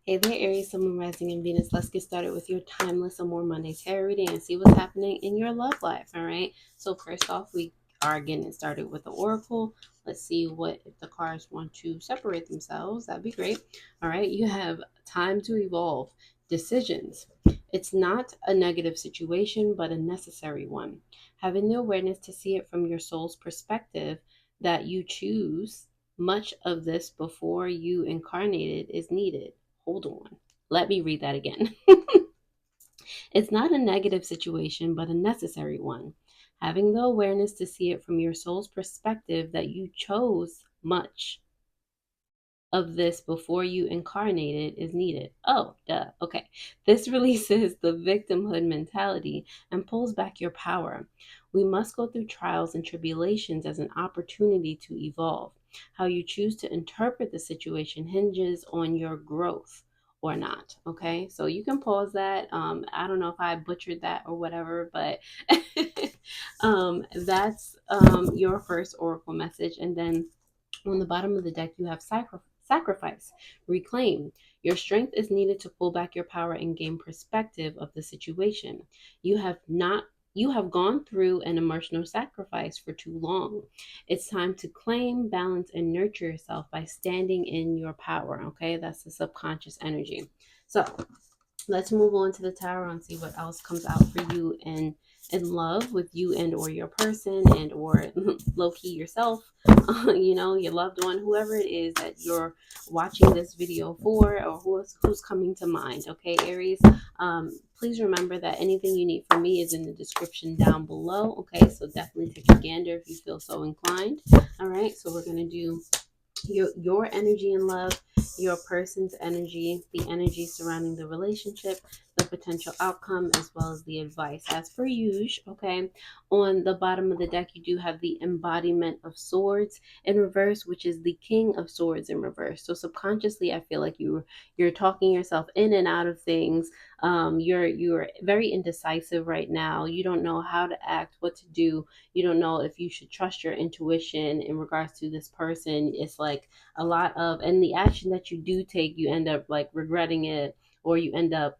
Hey there, Aries, Sun, Moon, Rising, and Venus. Let's get started with your timeless Amor Monday tarot reading and see what's happening in your love life. All right. So first off, we are getting started with the oracle. Let's see what if the cards want to separate themselves. That'd be great. All right. You have time to evolve. Decisions. It's not a negative situation, but a necessary one. Having the awareness to see it from your soul's perspective that you choose much of this before you incarnated is needed. Hold on. Let me read that again. It's not a negative situation, but a necessary one. Having the awareness to see it from your soul's perspective that you chose much of this before you incarnated is needed. Oh, duh. Okay. This releases the victimhood mentality and pulls back your power. We must go through trials and tribulations as an opportunity to evolve. How you choose to interpret the situation hinges on your growth or not. Okay. So you can pause that. I don't know if I butchered that or whatever, but that's your first oracle message. And then on the bottom of the deck, you have sacrifice, reclaim. Your strength is needed to pull back your power and gain perspective of the situation. You have not you have gone through an emotional sacrifice for too long. It's time to claim, balance, and nurture yourself by standing in your power. Okay, that's the subconscious energy. So let's move on to the tarot and see what else comes out for you in love with you and or your person and or low-key yourself, your loved one, whoever it is that you're watching this video for, or who's coming to mind. Okay, Aries, please remember that anything you need from me is in the description down below. Okay, so definitely take a gander if you feel so inclined. All right, so we're going to do your energy in love, your person's energy, the energy surrounding the relationship, the potential outcome, as well as the advice. As per usual, okay, on the bottom of the deck, you do have the embodiment of swords in reverse, which is the king of swords in reverse. So subconsciously, I feel like you're talking yourself in and out of things. You're very indecisive right now. You don't know how to act, what to do. You don't know if you should trust your intuition in regards to this person. It's like a lot of, and the action that you do take, you end up like regretting it, or you end up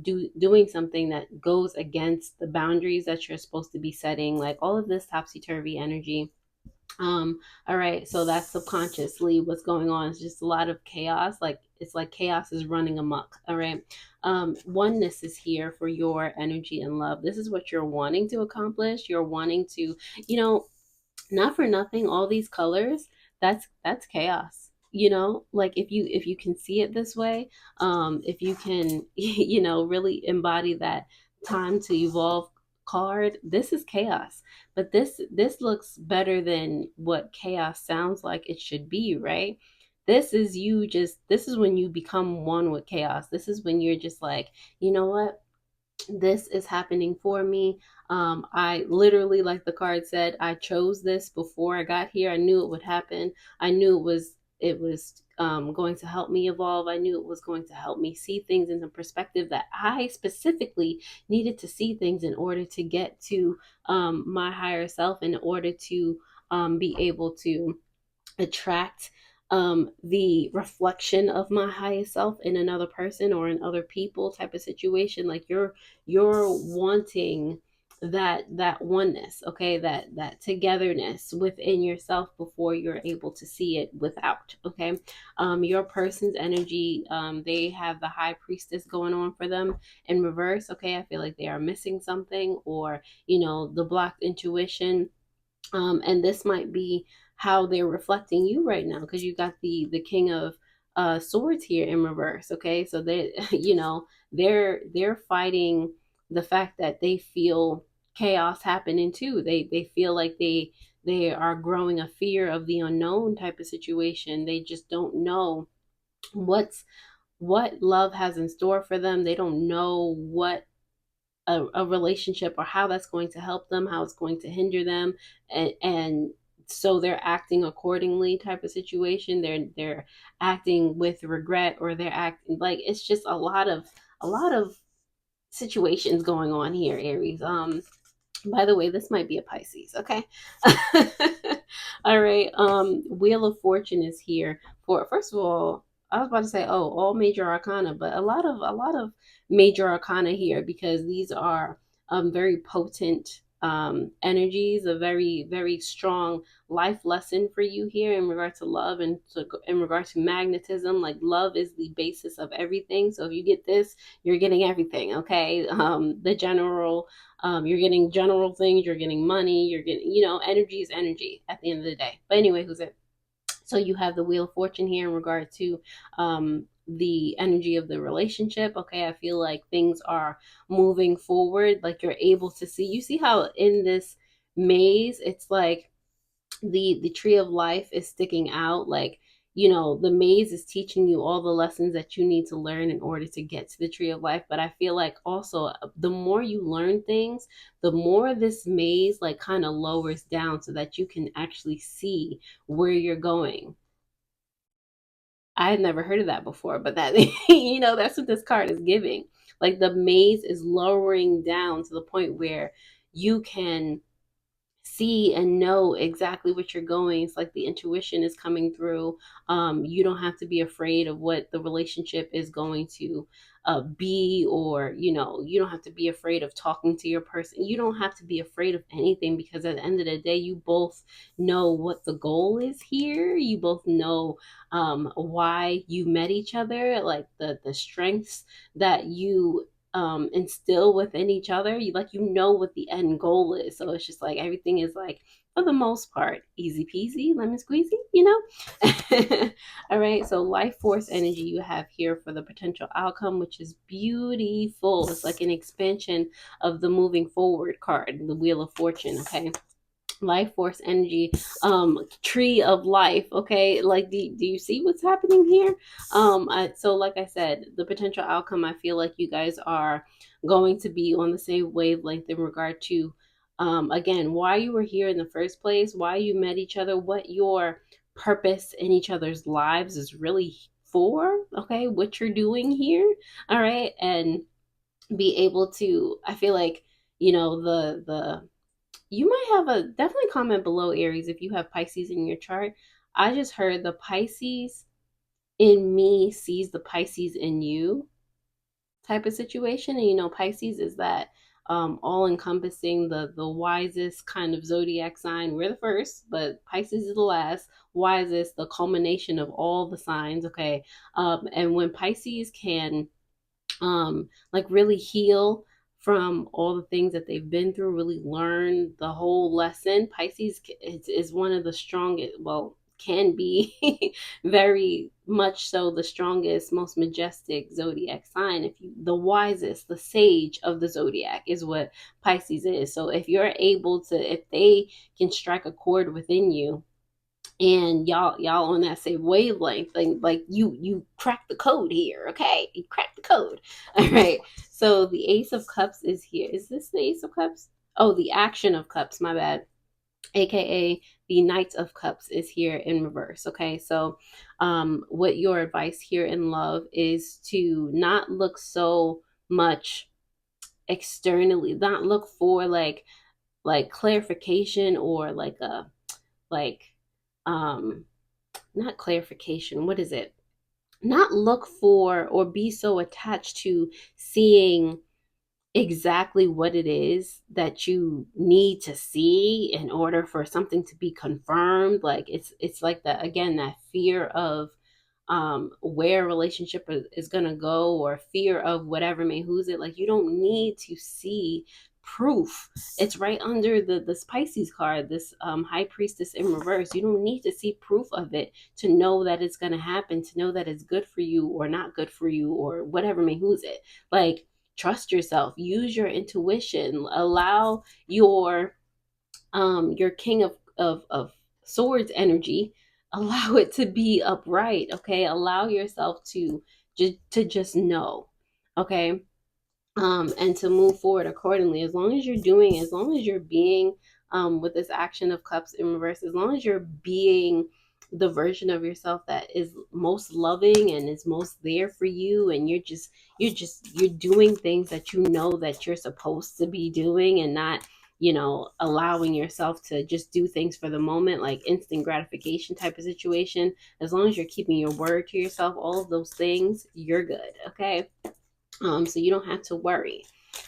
doing something that goes against the boundaries that you're supposed to be setting. Like all of this topsy-turvy energy. All right, so that's subconsciously what's going on. It's just a lot of chaos. Like it's like chaos is running amok. All right. Oneness is here for your energy and love. This is what you're wanting to accomplish. You're wanting to, not for nothing, all these colors, that's chaos. Like if you can see it this way, if you can, really embody that time to evolve card, this is chaos. But this looks better than what chaos sounds like it should be, right? This is when you become one with chaos. This is when you're just like, you know what, this is happening for me. I literally, like the card said, I chose this before I got here. I knew it would happen. I knew it was going to help me evolve. I knew it was going to help me see things in the perspective that I specifically needed to see things in order to get to my higher self, in order to be able to attract the reflection of my highest self in another person or in other people type of situation. Like you're wanting that oneness, okay, that togetherness within yourself before you're able to see it without. Okay, your person's energy, they have the high priestess going on for them in reverse. Okay, I feel like they are missing something, or the blocked intuition. And this might be how they're reflecting you right now, because you got the king of swords here in reverse. Okay, so they they're fighting the fact that they feel chaos happening too. They feel like they are growing a fear of the unknown type of situation. They just don't know what love has in store for them. They don't know what a relationship, or how that's going to help them, how it's going to hinder them, and so they're acting accordingly type of situation. They're acting with regret, or they're acting like, it's just a lot of situations going on here, Aries. By the way, this might be a Pisces. Okay. All right. Wheel of Fortune is here for, first of all, I was about to say, oh, all major arcana, but a lot of major arcana here, because these are very potent energies, a very, very strong life lesson for you here in regard to love, and in regard to magnetism. Like, love is the basis of everything. So if you get this, you're getting everything. Okay. The general, you're getting general things, you're getting money, you're getting, energy is energy at the end of the day. But anyway, who's it? So you have the Wheel of Fortune here in regard to the energy of the relationship. Okay, I feel like things are moving forward. Like, you're able to see. You see how in this maze, it's like the tree of life is sticking out. Like, the maze is teaching you all the lessons that you need to learn in order to get to the tree of life. But I feel like also, the more you learn things, the more this maze like kind of lowers down so that you can actually see where you're going. I had never heard of that before, but that, that's what this card is giving. Like, the maze is lowering down to the point where you can see and know exactly what you're going. It's like the intuition is coming through. You don't have to be afraid of what the relationship is going to be, or you don't have to be afraid of talking to your person. You don't have to be afraid of anything, because at the end of the day, you both know what the goal is here. You both know why you met each other, like the strengths that you instill within each other. You know what the end goal is. So it's just like everything is like, for the most part, easy peasy, lemon squeezy. All right. So life force energy you have here for the potential outcome, which is beautiful. It's like an expansion of the moving forward card, the Wheel of Fortune. Okay, life force energy, tree of life. Okay, like, do you see what's happening here? So like I said, the potential outcome, I feel like you guys are going to be on the same wavelength in regard to, again, why you were here in the first place, why you met each other, what your purpose in each other's lives is really for. Okay, what you're doing here. All right, and be able to, I feel like, the you might have a, definitely comment below, Aries, if you have Pisces in your chart. I just heard the Pisces in me sees the Pisces in you type of situation. And Pisces is that all encompassing, the wisest kind of zodiac sign. We're the first, but Pisces is the last, wisest, the culmination of all the signs. Okay. And when Pisces can like really heal from all the things that they've been through, really learn the whole lesson. Pisces is one of the strongest, well, can be very much so the strongest, most majestic zodiac sign. If you, the wisest, the sage of the zodiac is what Pisces is. So if you're able to, if they can strike a chord within you, and y'all on that same wavelength, like you crack the code here. Okay, you crack the code. All right, so the Ace of Cups is here. Is this the Ace of Cups? Oh, the Action of Cups, my bad, aka the Knight of Cups is here in reverse. Okay, so what your advice here in love is to not look so much externally, not look for like clarification, or like a, like, um not clarification, what is it, not look for or be so attached to seeing exactly what it is that you need to see in order for something to be confirmed. Like, it's like that, again, that fear of where a relationship is going to go, or fear of whatever may who's it. Like, you don't need to see proof. It's right under the Pisces card, this High Priestess in reverse. You don't need to see proof of it to know that it's going to happen, to know that it's good for you or not good for you, or whatever may who's it. Like, trust yourself, use your intuition, allow your King of Swords energy, allow it to be upright. Okay, allow yourself to just know. Okay, and to move forward accordingly. As long as you're being, with this Action of Cups in reverse, as long as you're being the version of yourself that is most loving and is most there for you, and you're doing things that you know that you're supposed to be doing, and not, allowing yourself to just do things for the moment, like instant gratification type of situation. As long as you're keeping your word to yourself, all of those things, you're good. Okay. So you don't have to worry.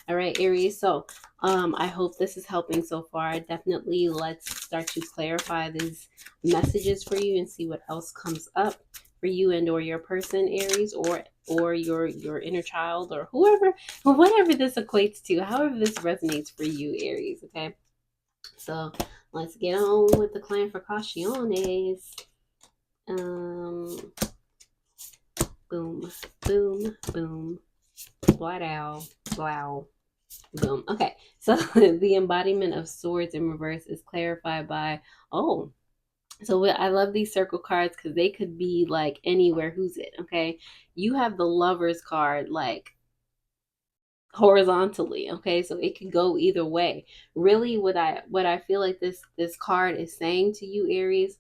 All right, Aries. So I hope this is helping so far. Definitely let's start to clarify these messages for you and see what else comes up for you and or your person, Aries, or your inner child, or whoever, whatever this equates to, however this resonates for you, Aries. Okay. So let's get on with the clarificaciones. Boom, boom, boom. Blah down, blow, boom. Okay, so the embodiment of swords in reverse is clarified by, oh, so I love these circle cards because they could be like anywhere. Who's it? Okay, you have the Lovers card like horizontally. Okay, so it could go either way. Really, what I feel like this card is saying to you, Aries,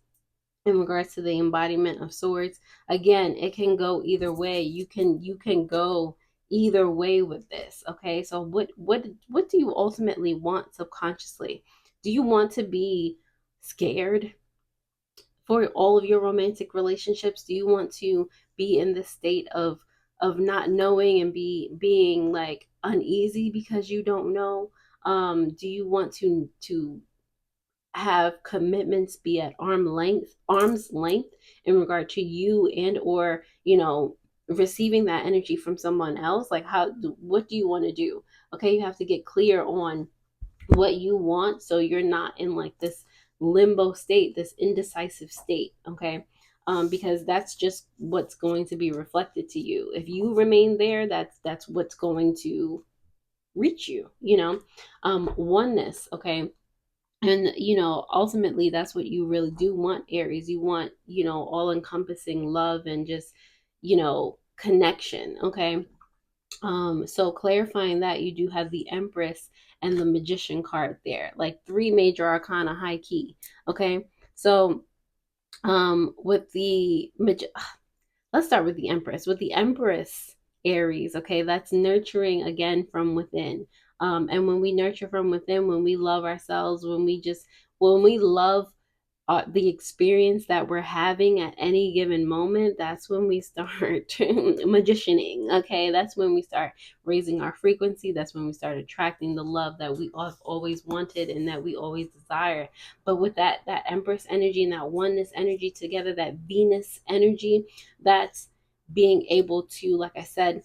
in regards to the embodiment of swords, again, it can go either way. You can go either way with this. Okay, so what do you ultimately want subconsciously? Do you want to be scared for all of your romantic relationships? Do you want to be in this state of not knowing and being like uneasy because you don't know? Do you want to have commitments be at arm's length in regard to you and or receiving that energy from someone else? Like, what do you want to do? Okay, you have to get clear on what you want, so you're not in like this limbo state, this indecisive state. Okay, because that's just what's going to be reflected to you. If you remain there, that's what's going to reach you. Oneness. Okay, and ultimately that's what you really do want, Aries. You want all encompassing love and just connection. Okay, so clarifying that, you do have the Empress and the Magician card there, like three major arcana, high key. Okay, so with the let's start with the Empress. With the Empress, Aries, okay, that's nurturing again from within. And when we nurture from within, when we love ourselves, when we love the experience that we're having at any given moment, that's when we start magicianing. Okay, that's when we start raising our frequency. That's when we start attracting the love that we have always wanted and that we always desire. But with that Empress energy and that oneness energy together, that Venus energy, that's being able to, like I said,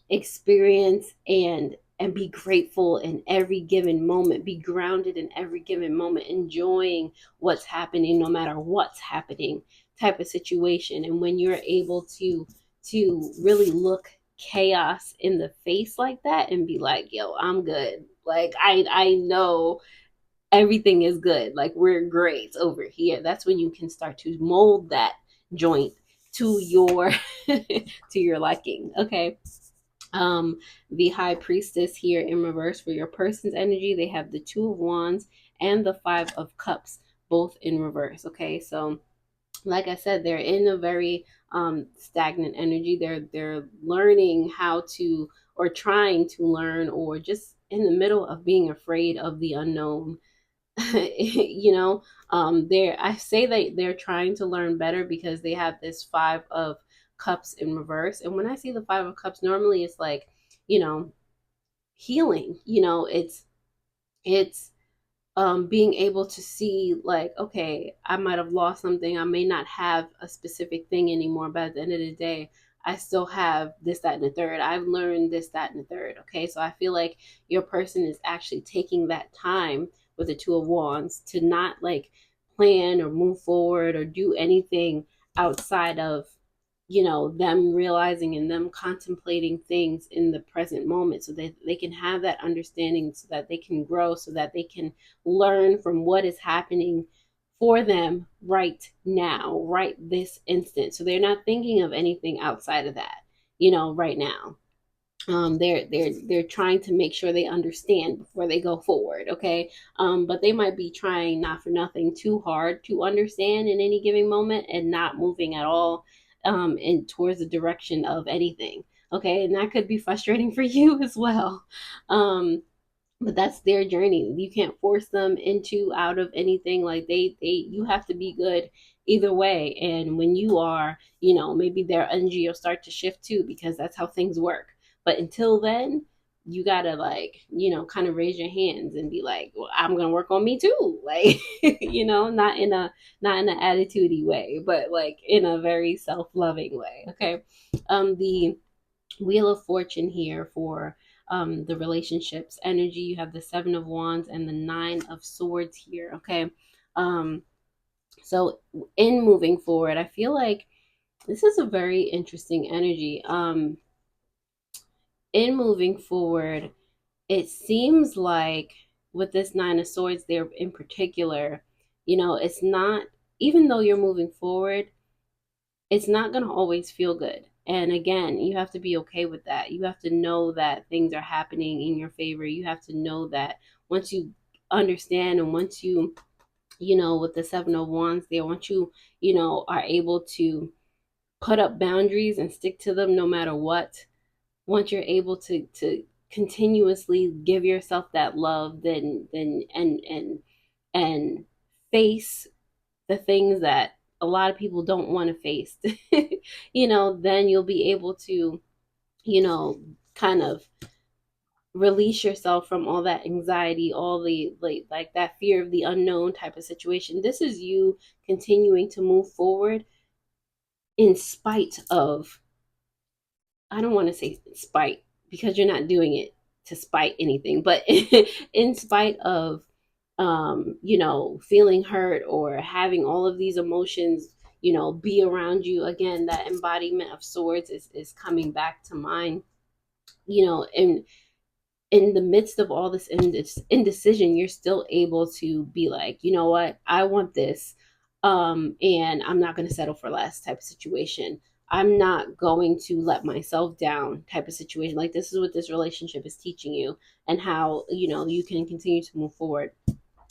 experience and be grateful in every given moment, be grounded in every given moment, enjoying what's happening no matter what's happening type of situation. And when you're able to really look chaos in the face like that and be like, yo, I'm good, like I know everything is good, like we're great over here, that's when you can start to mold that joint to your to your liking. Okay, the High Priestess here in reverse for your person's energy, they have the Two of Wands and the Five of Cups, both in reverse. Okay, so like I said, they're in a very stagnant energy. They're learning how to, or trying to learn, or just in the middle of being afraid of the unknown. They're, I say that they're trying to learn better because they have this Five of Cups in reverse. And when I see the Five of Cups, normally it's like, you know healing. It's being able to see, like, okay, I might have lost something, I may not have a specific thing anymore, but at the end of the day, I still have this, that, and the third. I've learned this, that, and the third. Okay, so I feel like your person is actually taking that time with the Two of Wands to not like plan or move forward or do anything outside of them realizing and them contemplating things in the present moment, so that they can have that understanding, so that they can grow, so that they can learn from what is happening for them right now, right this instant. So they're not thinking of anything outside of that, right now. They're trying to make sure they understand before they go forward. Okay, but they might be trying, not for nothing, too hard to understand in any given moment and not moving at all in towards the direction of anything. Okay, and that could be frustrating for you as well. um but that's their journey. You can't force them into out of anything. Like they you have to be good either way. And when you are, maybe their energy will start to shift too, because that's how things work. But until then, you gotta, like, kind of raise your hands and be like, well, I'm gonna work on me too. Like, not in an attitudey way, but like in a very self-loving way. Okay. The Wheel of Fortune here for the relationships energy. You have the Seven of Wands and the Nine of Swords here. Okay. Um, so in moving forward, I feel like this is a very interesting energy. In moving forward, it seems like with this Nine of Swords there in particular, it's not, even though you're moving forward, it's not going to always feel good. And again, you have to be okay with that. You have to know that things are happening in your favor. You have to know that once you understand, and once you, with the Seven of Wands there, once you, are able to put up boundaries and stick to them no matter what, once you're able to continuously give yourself that love, then and face the things that a lot of people don't want to face, then you'll be able to, kind of release yourself from all that anxiety, all the like that fear of the unknown type of situation. This is you continuing to move forward in spite of, I don't want to say spite, because you're not doing it to spite anything, but in spite of, feeling hurt or having all of these emotions, be around you. Again, that embodiment of swords is coming back to mind, and in the midst of all this indecision, you're still able to be like, you know what, I want this, and I'm not going to settle for less type of situation. I'm not going to let myself down type of situation. Like, this is what this relationship is teaching you, and how, you can continue to move forward.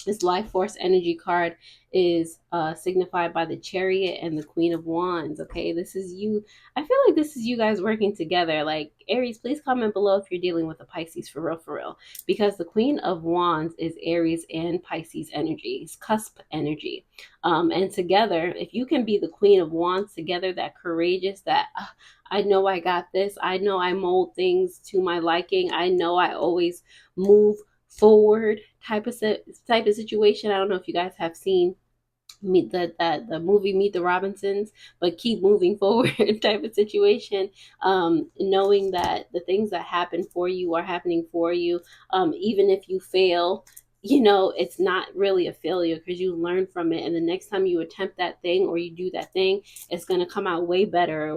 This life force energy card is signified by the Chariot and the Queen of Wands. Okay, this is you. I feel like this is you guys working together. Like, Aries, please comment below if you're dealing with a Pisces, for real, for real. Because the Queen of Wands is Aries and Pisces energy. It's cusp energy. And together, if you can be the Queen of Wands together, that courageous, that I know I got this. I know I mold things to my liking. I know I always move forward type of situation. I don't know if you guys have seen meet the movie Meet the Robinsons, but keep moving forward type of situation. Knowing that the things that happen for you are happening for you. Even if you fail, it's not really a failure, because you learn from it, and the next time you attempt that thing or you do that thing, it's going to come out way better.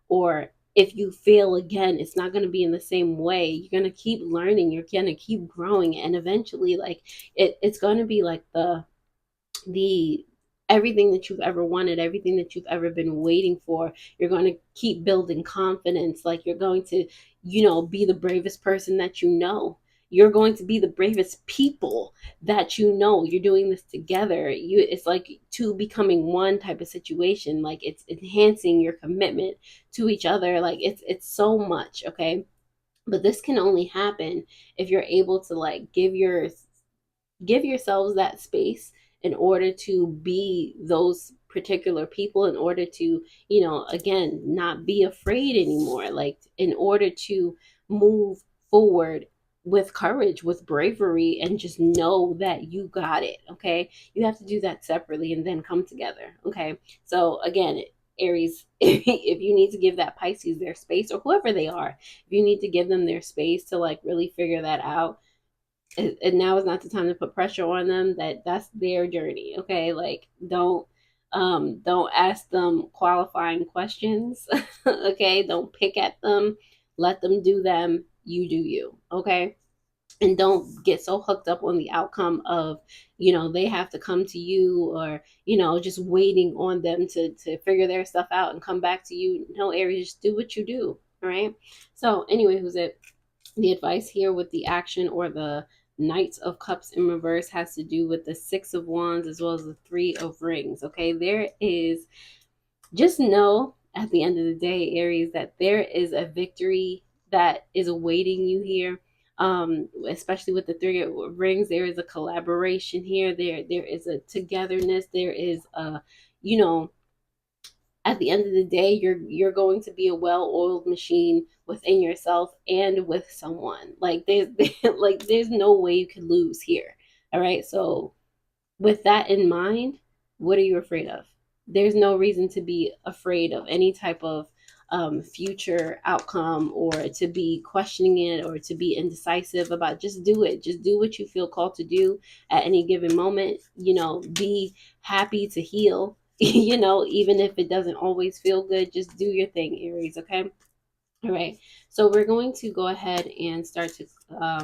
Or if you fail again, it's not going to be in the same way. You're going to keep learning, you're going to keep growing, and eventually, like, it's going to be like the everything that you've ever wanted, everything that you've ever been waiting for. You're going to keep building confidence. Like, you're going to, be the bravest person that you know. You're going to be the bravest people that you know. You're doing this together. It's like two becoming one type of situation. Like, it's enhancing your commitment to each other. Like, it's so much, okay? But this can only happen if you're able to, like, give yourselves that space in order to be those particular people, in order to, again, not be afraid anymore, like, in order to move forward with courage, with bravery, and just know that you got it. Okay, you have to do that separately and then come together. Okay, so again, Aries, if you need to give that Pisces their space, or whoever they are, if you need to give them their space to, like, really figure that out, and now is not the time to put pressure on them. That's their journey. Okay, like, don't ask them qualifying questions. Okay, don't pick at them. Let them do them. You do you. Okay, and don't get so hooked up on the outcome of, they have to come to you, or, just waiting on them to figure their stuff out and come back to you. No, Aries, just do what you do. All right. So anyway, who's it? The advice here with the action, or the Knights of Cups in reverse, has to do with the Six of Wands as well as the Three of Rings. Okay, there is, just know at the end of the day, Aries, that there is a victory that is awaiting you here. Especially with the three of rings, there is a collaboration here. There is a togetherness. There is a, you know, at the end of the day, you're going to be a well-oiled machine within yourself and with someone. Like there's like there's no way you could lose here. All right. So with that in mind, what are you afraid of? There's no reason to be afraid of any type of future outcome, or to be questioning it, or to be indecisive about. Just do it. Just do what you feel called to do at any given moment. Be happy to heal. Even if it doesn't always feel good, just do your thing, Aries. Okay. All right, so we're going to go ahead and start to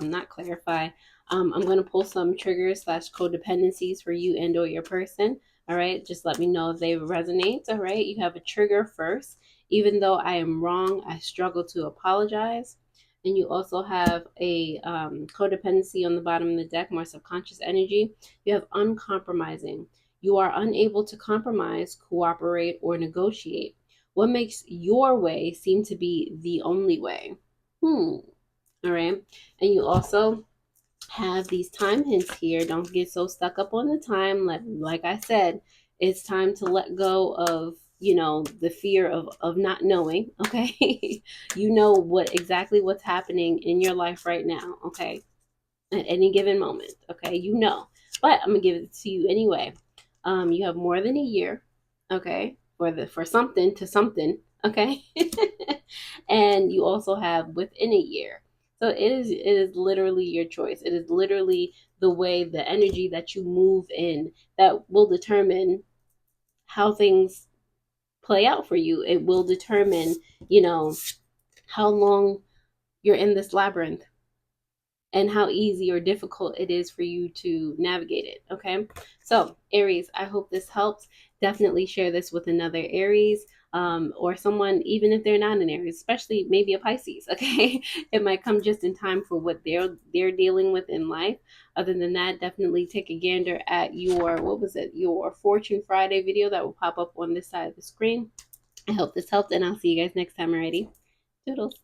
not clarify. I'm going to pull some triggers slash codependencies for you and or your person. All right, just let me know if they resonate. All right, you have a trigger first. Even though I am wrong, I struggle to apologize. And you also have a codependency on the bottom of the deck, more subconscious energy. You have uncompromising. You are unable to compromise, cooperate, or negotiate. What makes your way seem to be the only way? All right. And you also have these time hints here. Don't get so stuck up on the time. Like I said, it's time to let go of, the fear of not knowing. Okay. You know what's happening in your life right now. Okay. At any given moment. Okay. But I'm going to give it to you anyway. You have more than a year. Okay. For something to something. Okay. And you also have within a year. So it is literally your choice. It is literally the way, the energy that you move in, that will determine how things play out for you. It will determine, how long you're in this labyrinth, and how easy or difficult it is for you to navigate it. Okay. So, Aries, I hope this helps. Definitely share this with another Aries, or someone, even if they're not an Aries, especially maybe a Pisces. Okay. It might come just in time for what they're dealing with in life. Other than that, definitely take a gander at your Fortune Friday video that will pop up on this side of the screen. I hope this helped, and I'll see you guys next time. Already. Toodles.